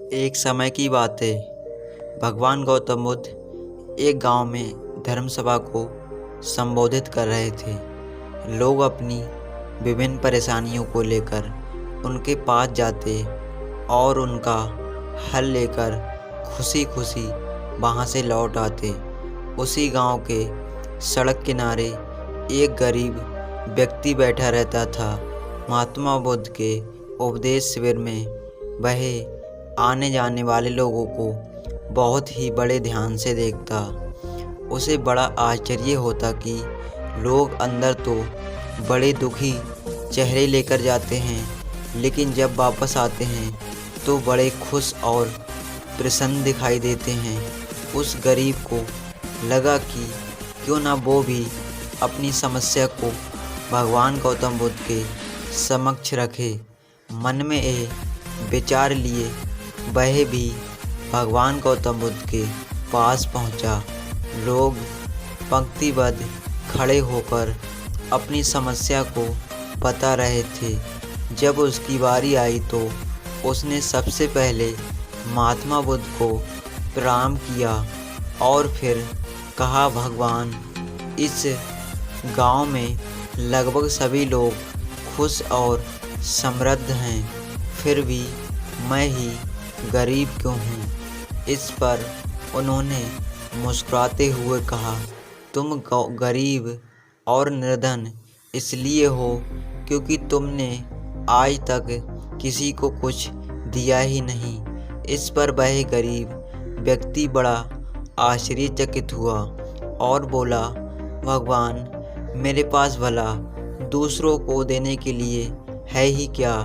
एक समय की बात है। भगवान गौतम बुद्ध एक गांव में धर्म सभा को संबोधित कर रहे थे। लोग अपनी विभिन्न परेशानियों को लेकर उनके पास जाते और उनका हल लेकर खुशी खुशी वहां से लौट आते। उसी गांव के सड़क किनारे एक गरीब व्यक्ति बैठा रहता था। महात्मा बुद्ध के उपदेश शिविर में वह आने जाने वाले लोगों को बहुत ही बड़े ध्यान से देखता। उसे बड़ा आश्चर्य होता कि लोग अंदर तो बड़े दुखी चेहरे लेकर जाते हैं, लेकिन जब वापस आते हैं तो बड़े खुश और प्रसन्न दिखाई देते हैं। उस गरीब को लगा कि क्यों ना वो भी अपनी समस्या को भगवान गौतम बुद्ध के समक्ष रखे। मन में ये विचार लिए वह भी भगवान गौतम बुद्ध के पास पहुंचा। लोग पंक्तिबद्ध खड़े होकर अपनी समस्या को बता रहे थे। जब उसकी बारी आई तो उसने सबसे पहले महात्मा बुद्ध को प्रणाम किया और फिर कहा, भगवान, इस गांव में लगभग सभी लोग खुश और समृद्ध हैं, फिर भी मैं ही गरीब क्यों हूँ। इस पर उन्होंने मुस्कुराते हुए कहा, तुम गरीब और निर्धन इसलिए हो क्योंकि तुमने आज तक किसी को कुछ दिया ही नहीं। इस पर वह गरीब व्यक्ति बड़ा आश्चर्यचकित हुआ और बोला, भगवान, मेरे पास भला दूसरों को देने के लिए है ही क्या।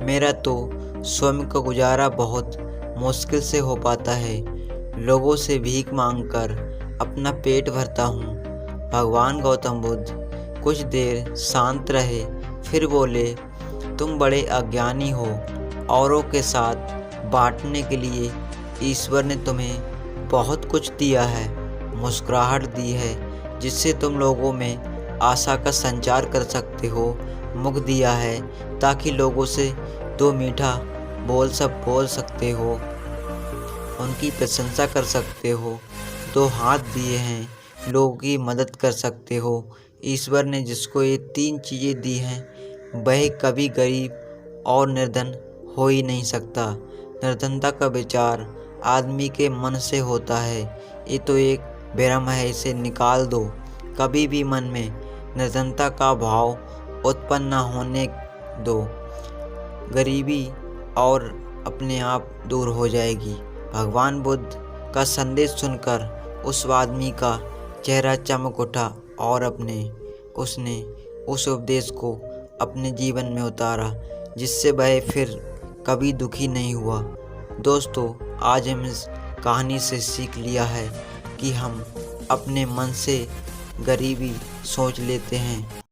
मेरा तो स्वयं का गुजारा बहुत मुश्किल से हो पाता है। लोगों से भीख मांगकर अपना पेट भरता हूँ। भगवान गौतम बुद्ध कुछ देर शांत रहे, फिर बोले, तुम बड़े अज्ञानी हो। औरों के साथ बांटने के लिए ईश्वर ने तुम्हें बहुत कुछ दिया है, मुस्कुराहट दी है जिससे तुम लोगों में आशा का संचार कर सकते हो, मुख दिया है ताकि लोगों से दो मीठा बोल सकते हो, उनकी प्रशंसा कर सकते हो, दो हाथ दिए हैं, लोगों की मदद कर सकते हो। ईश्वर ने जिसको ये तीन चीज़ें दी हैं वह कभी गरीब और निर्धन हो ही नहीं सकता। निर्धनता का विचार आदमी के मन से होता है। ये तो एक भ्रम है, इसे निकाल दो। कभी भी मन में निर्धनता का भाव उत्पन्न न होने दो। गरीबी और अपने आप दूर हो जाएगी। भगवान बुद्ध का संदेश सुनकर उस आदमी का चेहरा चमक उठा और उसने उस उपदेश को अपने जीवन में उतारा, जिससे वह फिर कभी दुखी नहीं हुआ। दोस्तों, आज हम इस कहानी से सीख लिया है कि हम अपने मन से गरीबी सोच लेते हैं